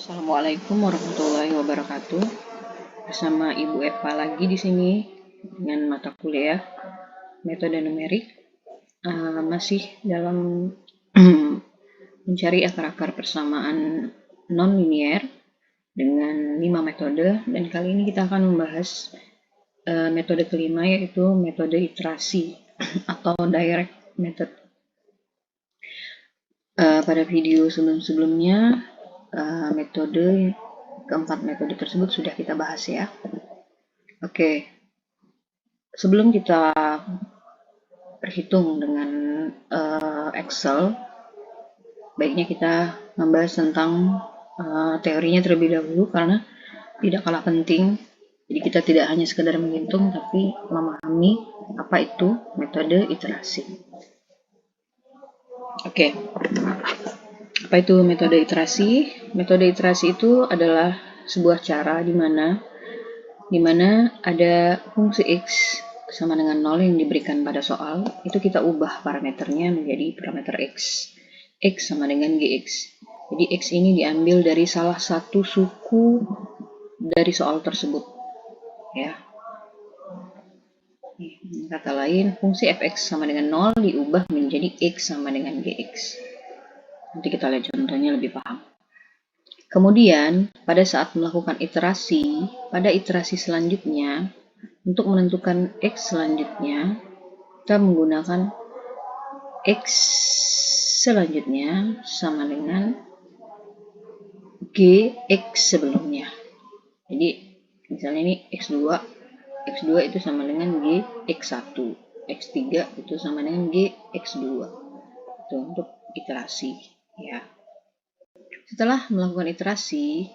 Assalamualaikum warahmatullahi wabarakatuh. Bersama Ibu Eva lagi di sini dengan mata kuliah metode numerik. Masih dalam mencari akar-akar persamaan non-linier dengan 5 metode, dan kali ini kita akan membahas metode kelima, yaitu metode iterasi atau direct method. Pada video sebelum-sebelumnya metode keempat metode tersebut sudah kita bahas ya. Oke, sebelum kita berhitung dengan Excel, baiknya kita membahas tentang teorinya terlebih dahulu, karena tidak kalah penting. Jadi kita tidak hanya sekedar menghitung, tapi memahami apa itu metode iterasi. Oke, apa itu metode iterasi? Metode iterasi itu adalah sebuah cara di mana ada fungsi X sama dengan 0 yang diberikan pada soal, itu kita ubah parameternya menjadi parameter X. X sama dengan Gx. Jadi X ini diambil dari salah satu suku dari soal tersebut. Ya. Kata lain, fungsi fx sama dengan 0 diubah menjadi X sama dengan Gx. Nanti kita lihat contohnya lebih paham. Kemudian, pada saat melakukan iterasi, pada iterasi selanjutnya, untuk menentukan X selanjutnya, kita menggunakan X selanjutnya sama dengan Gx sebelumnya. Jadi, misalnya ini X2 itu sama dengan Gx1, X3 itu sama dengan Gx2. Itu untuk iterasi, ya. Setelah melakukan iterasi,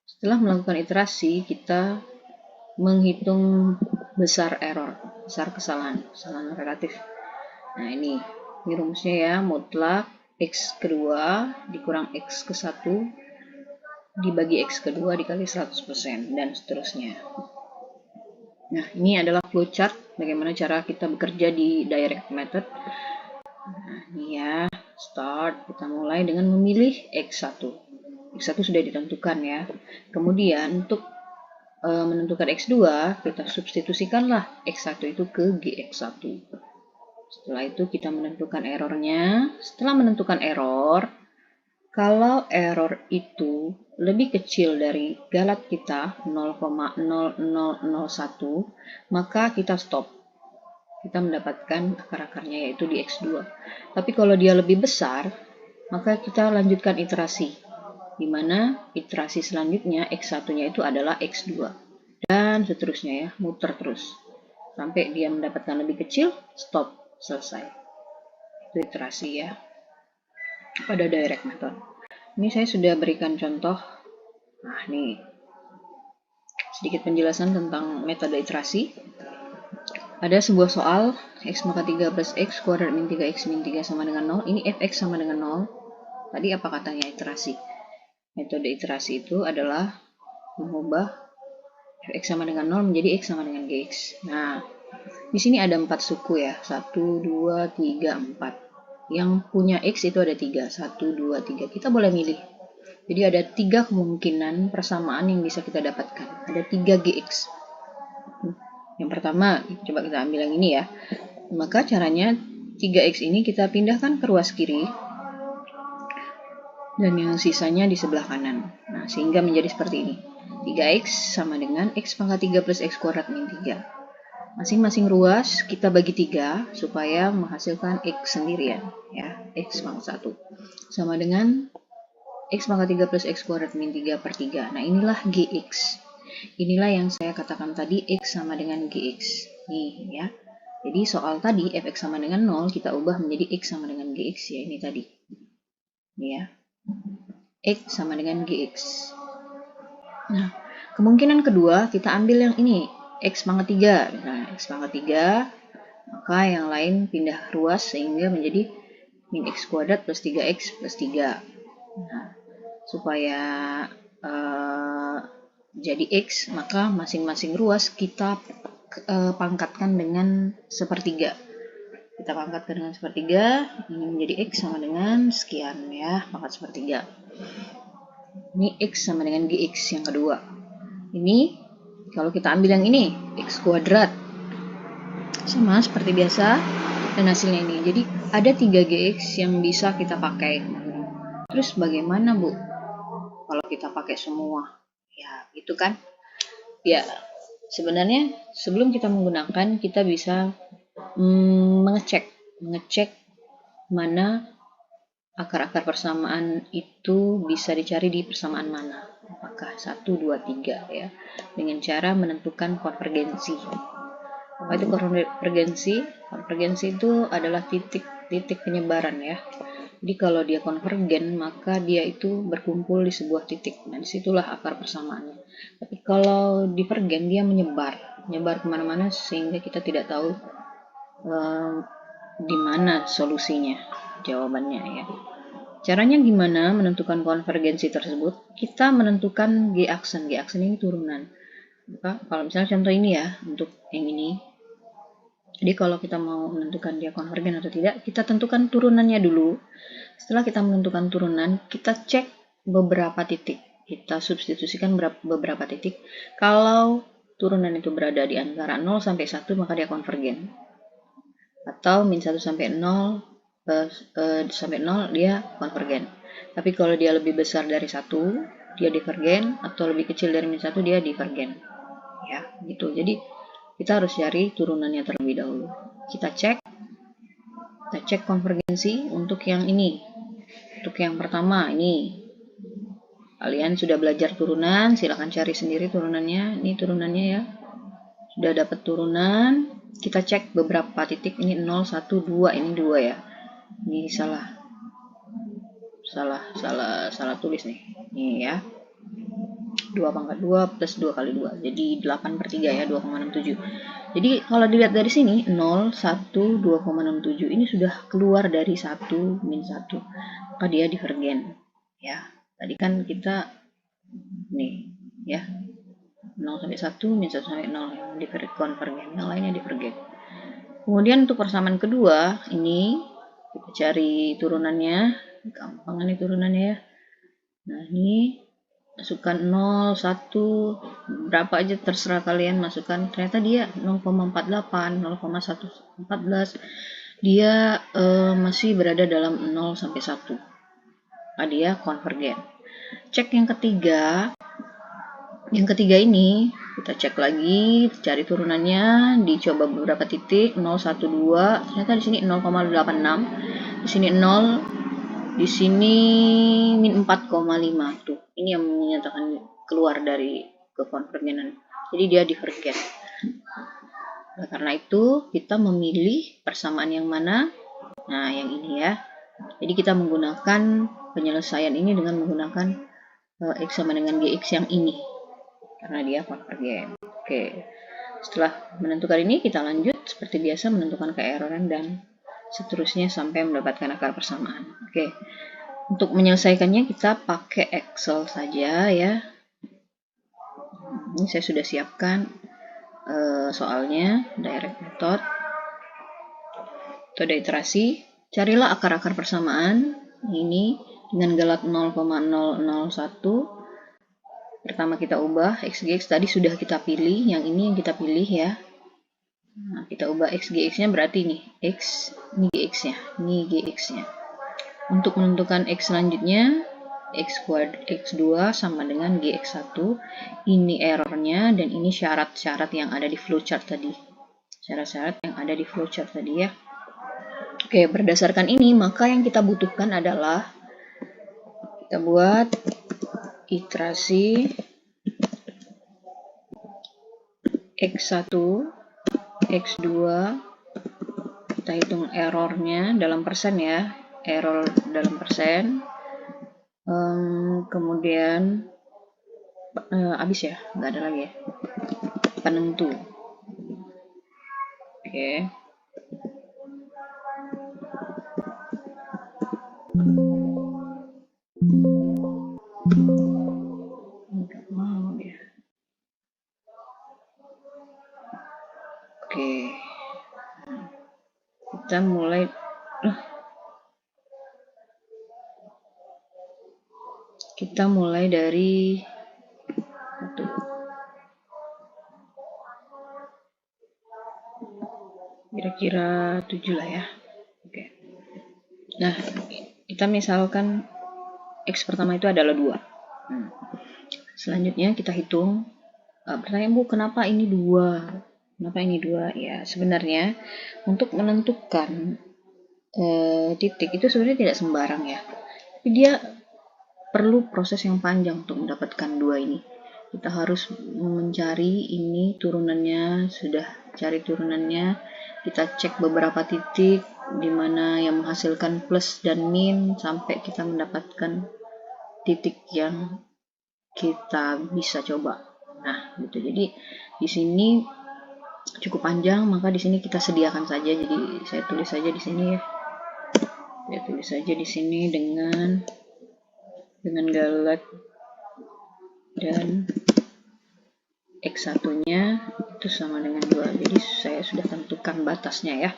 Setelah melakukan iterasi, kita menghitung besar error, besar kesalahan relatif. Nah, ini rumusnya ya, mutlak X kedua dikurang X ke 1 dibagi X kedua dikali 100%, dan seterusnya. Nah, ini adalah flowchart bagaimana cara kita bekerja di direct method. Nah, ini ya, start, kita mulai dengan memilih X1. X1 sudah ditentukan ya. Kemudian untuk menentukan X2, kita substitusikanlah X1 itu ke Gx1. Setelah itu kita menentukan errornya. Setelah menentukan error, kalau error itu lebih kecil dari galat kita 0,0001, maka kita stop. Kita mendapatkan akar-akarnya yaitu di X2. Tapi kalau dia lebih besar, maka kita lanjutkan iterasi, di mana iterasi selanjutnya X1-nya itu adalah X2. Dan seterusnya ya, muter terus. Sampai dia mendapatkan lebih kecil, stop, selesai. Itu iterasi ya, pada direct method. Ini saya sudah berikan contoh. Nah, nih sedikit penjelasan tentang metode iterasi. Ada sebuah soal, x maka 3 plus x kuadrat min 3x min 3 sama dengan 0. Ini fx sama dengan 0. Tadi apa katanya iterasi? Metode iterasi itu adalah mengubah fx sama dengan 0 menjadi x sama dengan gx. Nah, di sini ada 4 suku ya. 1, 2, 3, 4. Yang punya x itu ada 3. 1, 2, 3. Kita boleh milih. Jadi ada 3 kemungkinan persamaan yang bisa kita dapatkan. Ada 3 Gx. Yang pertama, coba kita ambil yang ini ya. Maka caranya 3X ini kita pindahkan ke ruas kiri. Dan yang sisanya di sebelah kanan. Nah, sehingga menjadi seperti ini. 3X sama dengan X pangkat 3 plus X kuadrat min 3. Masing-masing ruas kita bagi 3 supaya menghasilkan X sendirian. Ya, X pangkat 1. Sama dengan X pangkat 3 plus X kuadrat min 3 per 3. Nah, inilah Gx. Inilah yang saya katakan tadi, X sama dengan Gx. Nih ya. Jadi soal tadi, fx sama dengan 0, kita ubah menjadi X sama dengan Gx ya, ini tadi. Nih ya. X sama dengan Gx. Nah, kemungkinan kedua, kita ambil yang ini, X pangkat 3. Misalnya, X pangkat 3, maka yang lain pindah ruas sehingga menjadi min X kuadrat plus 3X plus 3. Nah, supaya jadi X, maka masing-masing ruas kita pangkatkan dengan sepertiga. Kita pangkatkan dengan sepertiga, ini menjadi X sama dengan sekian ya, pangkat sepertiga. Ini X sama dengan GX yang kedua. Ini kalau kita ambil yang ini, X kuadrat. Sama seperti biasa, dan hasilnya ini. Jadi ada 3 GX yang bisa kita pakai. Terus bagaimana Bu? Kalau kita pakai semua? Ya, itu kan. Ya, sebenarnya sebelum kita menggunakan, kita bisa mengecek mana akar-akar persamaan itu bisa dicari di persamaan mana, apakah 1, 2, 3 ya, dengan cara menentukan konvergensi. Apa itu konvergensi? Konvergensi itu adalah titik penyebaran ya. Jadi kalau dia konvergen, maka dia itu berkumpul di sebuah titik. Nah, disitulah akar persamaannya. Tapi kalau divergen, dia menyebar kemana-mana sehingga kita tidak tahu di mana solusinya, jawabannya ya. Caranya gimana menentukan konvergensi tersebut? Kita menentukan G-aksen. G-aksen ini turunan. Kalau misalnya contoh ini ya, untuk yang ini. Jadi kalau kita mau menentukan dia konvergen atau tidak, kita tentukan turunannya dulu. Setelah kita menentukan turunan, kita cek beberapa titik. Kita substitusikan beberapa titik. Kalau turunan itu berada di antara 0 sampai 1, maka dia konvergen. Atau min 1 sampai 0 sampai 0 dia konvergen. Tapi kalau dia lebih besar dari 1, dia divergen, atau lebih kecil dari min 1, dia divergen. Ya, gitu. Jadi kita harus cari turunannya terlebih dahulu. Kita cek konvergensi untuk yang ini. Untuk yang pertama ini. Kalian sudah belajar turunan, silahkan cari sendiri turunannya. Ini turunannya ya. Sudah dapat turunan, kita cek beberapa titik. Ini 0, 1, 2, ini 2 ya. Ini salah tulis nih. Ini ya. 2 pangkat 2 plus 2 kali 2. Jadi 8 per 3 ya, 2,67. Jadi kalau dilihat dari sini, 0, 1, 2,67. Ini sudah keluar dari 1, min 1. Maka dia divergen. Ya, tadi kan kita, nih, ya. 0 sampai 1, min 1 sampai 0. Yang konvergen, yang lainnya divergen. Kemudian untuk persamaan kedua, ini kita cari turunannya. Gampang nih turunannya ya. Nah, ini masukkan 0, 1, berapa aja terserah kalian masukkan. Ternyata dia 0,48, 0,114. Dia masih berada dalam 0 sampai 1. Nah, dia konvergen. Cek yang ketiga. Yang ketiga ini kita cek lagi, cari turunannya, dicoba beberapa titik 0, 1, 2. Ternyata di sini 0,86. Di sini 0. Di sini min 4,5 tuh. Ini yang menyatakan keluar dari kekonvergenan. Jadi dia divergen. Nah, karena itu kita memilih persamaan yang mana? Nah, yang ini ya. Jadi kita menggunakan penyelesaian ini dengan menggunakan X sama dengan GX yang ini. Karena dia konvergen. Oke. Setelah menentukan ini, kita lanjut seperti biasa menentukan keeroran dan seterusnya sampai mendapatkan akar persamaan. Oke. Untuk menyelesaikannya kita pakai Excel saja ya. Ini saya sudah siapkan soalnya, direct method. Metode iterasi. Carilah akar-akar persamaan ini dengan galat 0,001. Pertama kita ubah XGX, tadi sudah kita pilih, yang ini yang kita pilih ya. Nah, kita ubah XGX-nya berarti nih, X, ini GX-nya, ini GX-nya. Untuk menentukan X selanjutnya, X2 sama dengan GX1. Ini errornya, dan ini syarat-syarat yang ada di flowchart tadi. Syarat-syarat yang ada di flowchart tadi ya. Oke, berdasarkan ini, maka yang kita butuhkan adalah kita buat iterasi X1, X2, kita hitung errornya dalam persen ya, error dalam persen, kemudian habis ya, nggak ada lagi ya, penentu. Oke. Nggak mau dia. Oke. kita mulai dari kira-kira 7 lah ya. Oke. Nah, kita misalkan X pertama itu adalah 2. Selanjutnya kita hitung. Pertanyaan, Bu, kenapa ini 2? Kenapa ini 2? Ya, sebenarnya untuk menentukan titik itu sebenarnya tidak sembarang ya. Tapi dia perlu proses yang panjang untuk mendapatkan 2 ini. Kita harus mencari ini turunannya, sudah cari turunannya, kita cek beberapa titik di mana yang menghasilkan plus dan min sampai kita mendapatkan titik yang kita bisa coba. Nah, gitu. Jadi di sini cukup panjang, maka di sini kita sediakan saja. Jadi saya tulis saja di sini ya. Saya tulis saja di sini dengan galat dan X1-nya itu sama dengan 2. Jadi saya sudah tentukan batasnya ya.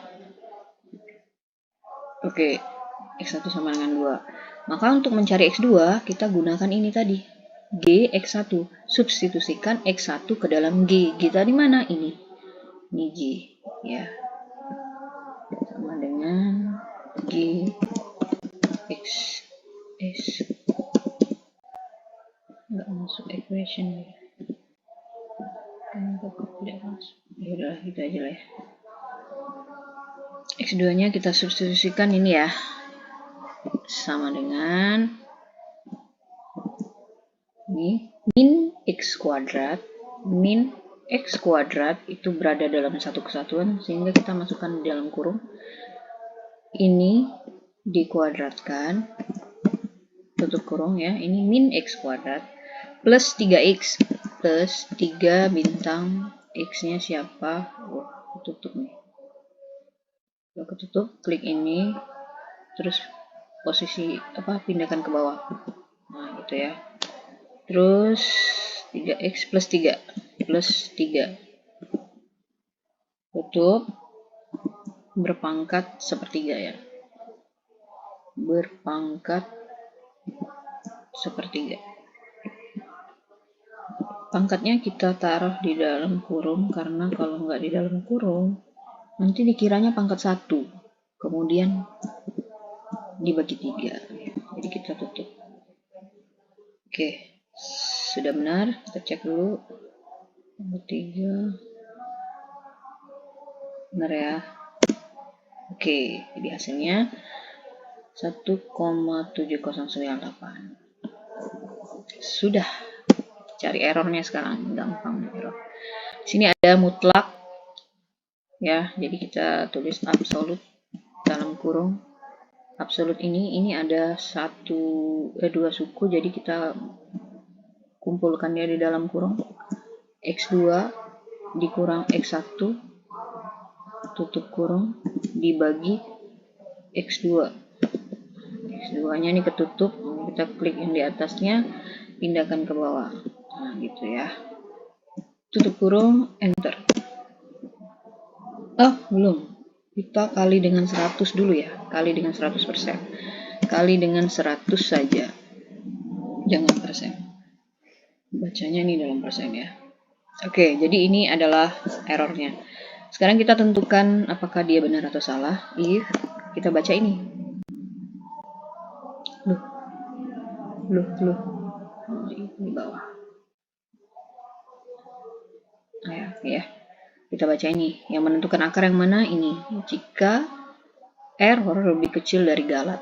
Oke, X1 sama dengan 2. Maka untuk mencari X2, kita gunakan ini tadi. G, X1. Substitusikan X1 ke dalam G. G tadi mana? Ini G. Ya. Sama dengan G, X, S. Nggak masuk equation ya. Tidak masuk. Yaudah, gitu aja lah ya. X2-nya kita substitusikan ini ya. Sama dengan ini min X kuadrat. Min X kuadrat itu berada dalam satu kesatuan, sehingga kita masukkan di dalam kurung. Ini dikuadratkan, tutup kurung ya. Ini min X kuadrat plus 3X plus 3 bintang X-nya siapa? Oh, tutup nih. Kalau ketutup, klik ini, terus posisi pindahkan ke bawah. Nah, gitu ya. Terus 3X plus 3 plus 3. Tutup, berpangkat sepertiga ya. Berpangkat sepertiga. Pangkatnya kita taruh di dalam kurung, karena kalau nggak di dalam kurung nanti dikiranya pangkat 1, kemudian dibagi 3. Jadi kita tutup. Oke, sudah benar. Kita cek dulu. Pangkat 3 benar ya. Oke, jadi hasilnya 1,7098. Sudah. Cari errornya sekarang, gampang error. Di sini ada mutlak ya, jadi kita tulis absolut dalam kurung. Absolut ini ada 2 suku, jadi kita kumpulkan dia di dalam kurung. X2 dikurang X1 tutup kurung dibagi X2. X2-nya ini ketutup, kita klik yang di atasnya, pindahkan ke bawah. Nah, gitu ya. Tutup kurung, enter. Belum. Kita kali dengan 100 dulu ya. Kali dengan 100%. Kali dengan 100 saja. Jangan persen. Bacanya ini dalam persen ya. Oke, jadi ini adalah errornya. Sekarang kita tentukan apakah dia benar atau salah. If kita baca ini. Loh. Di bawah. Ya. Kita baca ini. Yang menentukan akar yang mana? Ini. Jika error lebih kecil dari galat.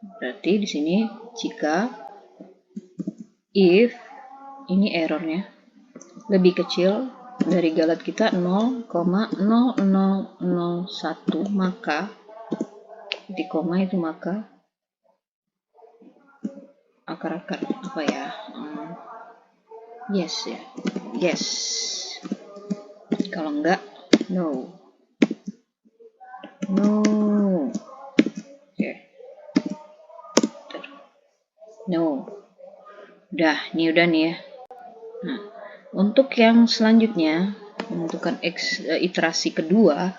Berarti di sini jika if ini errornya lebih kecil dari galat kita 0,0001, maka di koma itu maka akar-akar apa ya? Yes ya. Yes. Kalau enggak, no. Oke. No. Ini udah nih ya. Nah, untuk yang selanjutnya menentukan iterasi kedua,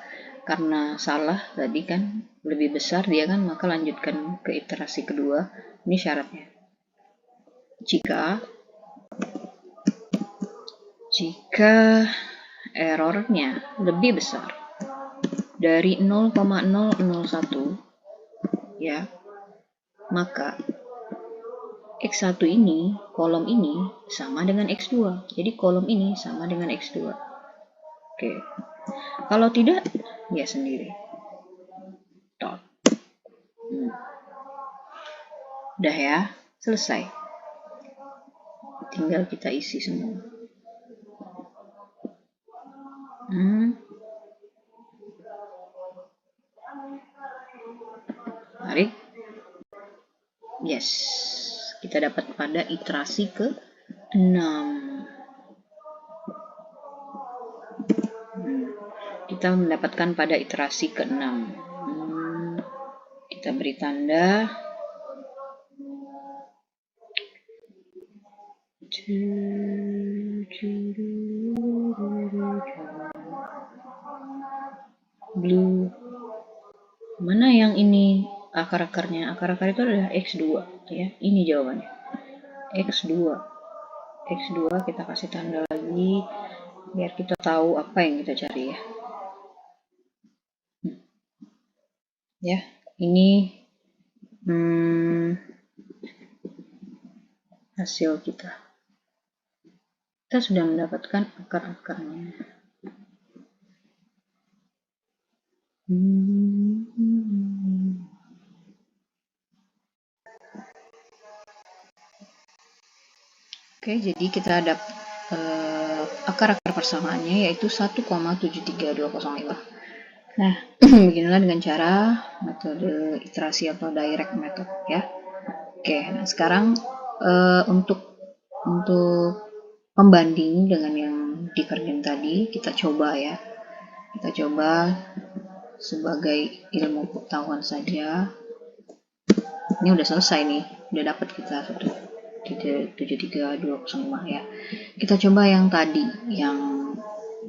karena salah tadi kan lebih besar dia kan, maka lanjutkan ke iterasi kedua. Ini syaratnya. Jika errornya lebih besar dari 0,001 ya, maka X1 ini, kolom ini sama dengan X2. Jadi kolom ini sama dengan X2. Oke. Kalau tidak, ya sendiri. Dot. Udah ya, selesai. Tinggal kita isi semua. Tarik. Yes. Kita dapat pada iterasi ke-6. Kita mendapatkan pada iterasi ke-6. Kita beri tanda. Blue. Mana yang ini akar-akarnya? Akar-akar itu adalah X2 ya. Ini jawabannya. X2. X2 kita kasih tanda lagi biar kita tahu apa yang kita cari ya. Ya, ini hasil kita. Kita sudah mendapatkan akar-akarnya. Oke, jadi kita ada akar-akar persamaannya yaitu 1,73205. Nah, beginilah dengan cara metode iterasi atau direct method ya. Oke, nah sekarang untuk pembanding dengan yang dikerjain tadi, kita coba ya. Kita coba sebagai ilmu pengetahuan saja. Ini udah selesai nih, udah dapat kita 73205 ya. Kita coba yang tadi, yang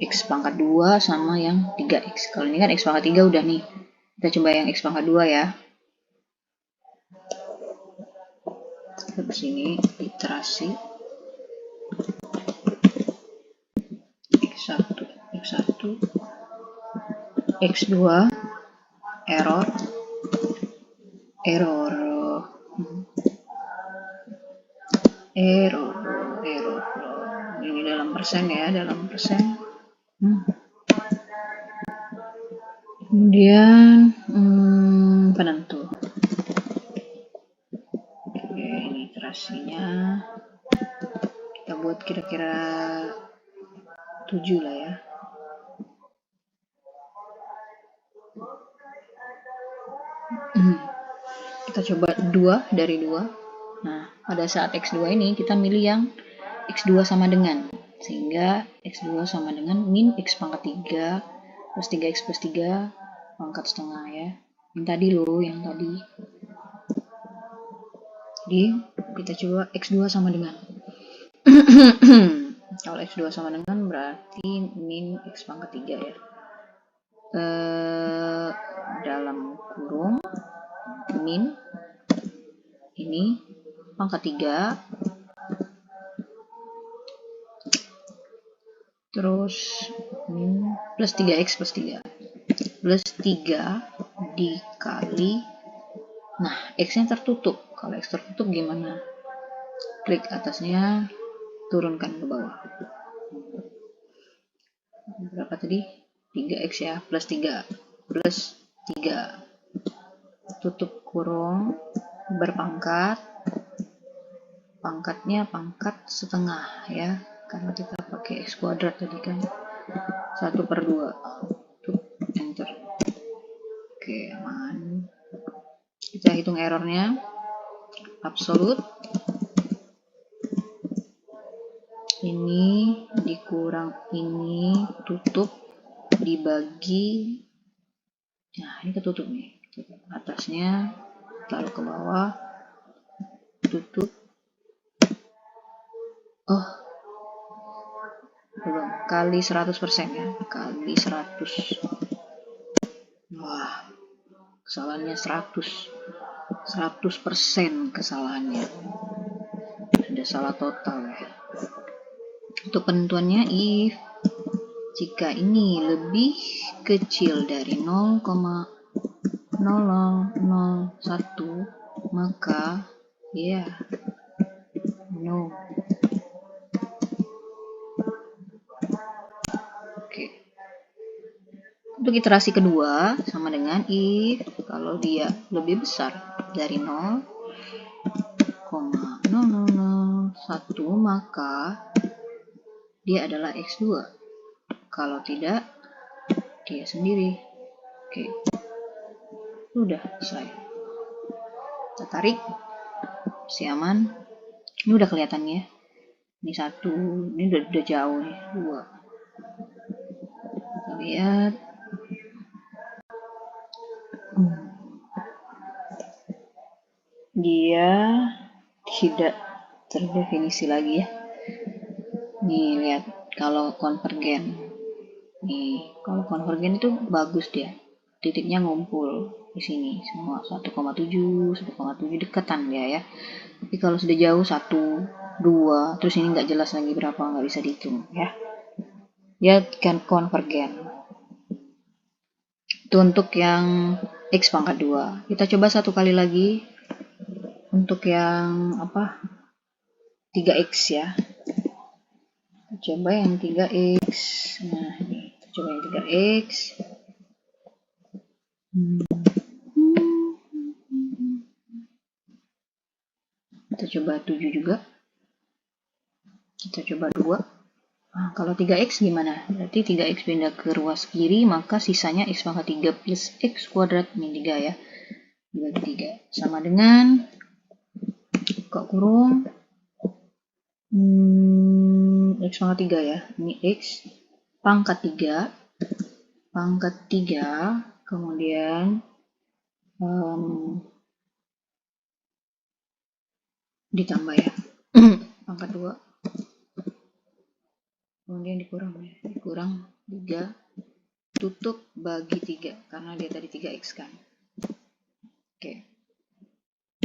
X pangkat 2 sama yang 3X. Kalau ini kan X pangkat 3 udah nih. Kita coba yang X pangkat 2 ya. Ke sini iterasi X1, X2, error. Ini dalam persen ya, dalam persen. Kemudian penentu. Oke, ini iterasinya kita buat kira-kira 7 lah ya. Kita coba 2 dari 2. Nah, pada saat X2 ini kita milih yang X2 sama dengan, sehingga X2 sama dengan min X pangkat 3 plus 3X plus 3 pangkat setengah ya. Yang tadi loh, yang tadi. Jadi kita coba X2 sama dengan. Kalau X2 sama dengan berarti min X pangkat 3 ya. Dalam kurung min ini pangkat 3 terus min plus 3X plus 3 plus 3 dikali, nah X nya tertutup. Kalau X tertutup gimana? Klik atasnya, turunkan ke bawah. Berapa tadi? 3X ya, plus 3 plus 3, tutup kurung, berpangkat, pangkatnya pangkat setengah ya, karena kita pakai X kuadrat tadi kan, 1/2, enter. Oke, aman. Kita hitung errornya, absolut ini dikurang ini, tutup dibagi, nah ini ketutup nih, atasnya taruh ke bawah, tutup, belum, kali 100% ya, kali 100. kesalahannya 100% kesalahannya, sudah salah total ya. Untuk penentuannya, if jika ini lebih kecil dari 0,0001 maka ya no. Oke. Untuk iterasi kedua sama dengan if kalau dia lebih besar dari 0,0001 maka dia adalah X2. Kalau tidak, dia sendiri. Oke. Udah selesai. Kita tarik. Si aman. Ini udah kelihatan ya. Ini 1, ini udah jauh nih, 2. Kita lihat. Dia tidak terdefinisi lagi ya. Nih lihat kalau konvergen. Nih, kalau konvergen itu bagus dia. Titiknya ngumpul di sini semua 1,7 deketan dia ya. Tapi kalau sudah jauh 1, 2, terus ini nggak jelas lagi berapa, nggak bisa dihitung ya. Dia kan konvergen. Itu untuk yang X pangkat 2. Kita coba satu kali lagi untuk yang 3X ya. Kita coba yang 3X. Nah, ini kita coba yang 3X. Kita coba 7 juga. Kita coba 2. Nah, kalau 3X gimana? Berarti 3X pindah ke ruas kiri, maka sisanya X pangkat 3 plus X kuadrat min 3 ya. Dibagi 3. Sama dengan buka kurung X pangkat 3 ya. Ini X pangkat 3 kemudian ditambah ya pangkat 2 kemudian dikurang 3 tutup bagi 3 karena dia tadi 3X kan. Oke.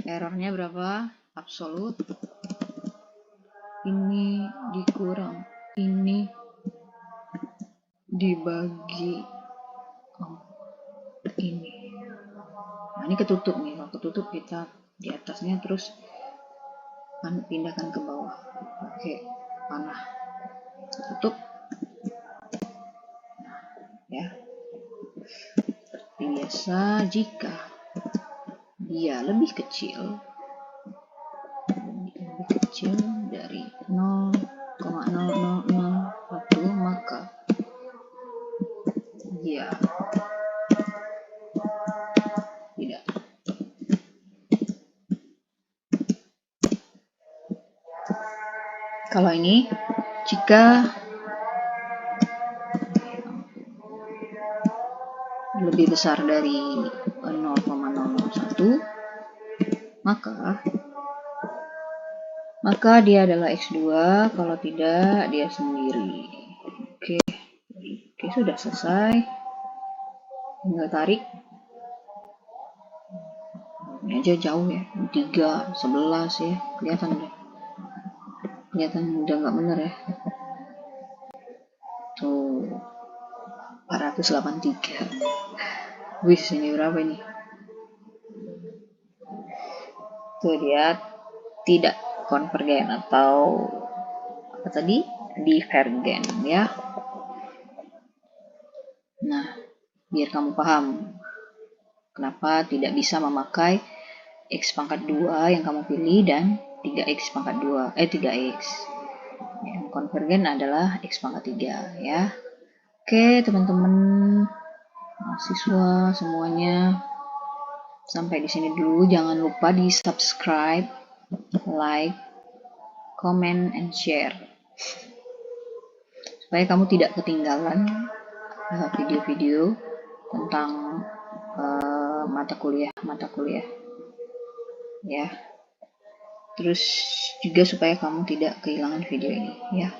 Errornya berapa? Absolut. Ini dikurang ini dibagi ini. Nah, ini ketutup nih. Kalau ketutup kita di atasnya terus pindahkan ke bawah. Oke, panah. Tutup. Ya. Biasa jika dia lebih kecil dari 0,0001 maka dia tidak. Kalau ini jika lebih besar dari 0,001 maka dia adalah X2, kalau tidak dia sendiri. Oke, sudah selesai. Tinggal tarik. Ini aja jauh ya, 3, 11 ya, kelihatan udah nggak bener ya. Tuh 483. Wih, ini berapa ini? Tuh lihat, tidak konvergen atau apa tadi? Divergen ya. Nah, biar kamu paham kenapa tidak bisa memakai X pangkat 2 yang kamu pilih dan 3X pangkat 2, 3X. Yang konvergen adalah X pangkat 3 ya. Oke, teman-teman mahasiswa semuanya. Sampai di sini dulu, jangan lupa di subscribe, like, comment, and share. Supaya kamu tidak ketinggalan video-video tentang mata kuliah ya. Terus juga supaya kamu tidak kehilangan video ini ya.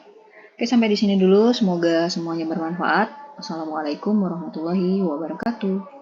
Oke, sampai di sini dulu, semoga semuanya bermanfaat. Assalamualaikum warahmatullahi wabarakatuh.